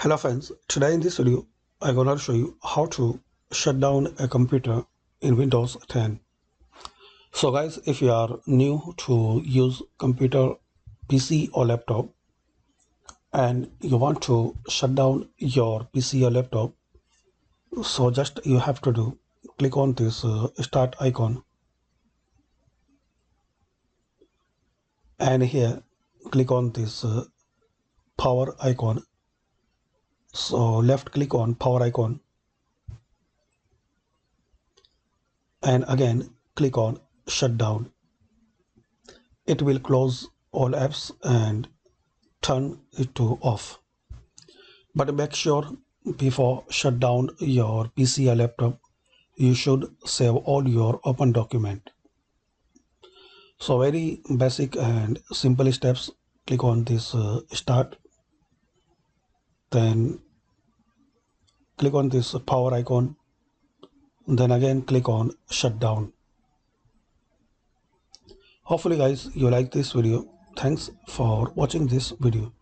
Hello friends, today in this video I'm gonna show you how to shut down a computer in Windows 10. So guys, if you are new to use computer, PC or laptop and you want to shut down your PC or laptop, so just you have to do click on this start icon and here click on this power icon. So left click on power icon and again click on shutdown. It will close all apps and turn it to off. But make sure before shut down your PC or laptop, you should save all your open document. So very basic and simple steps. Click on this start, then click on this power icon, then again click on shutdown. Hopefully guys you like this video. Thanks for watching this video.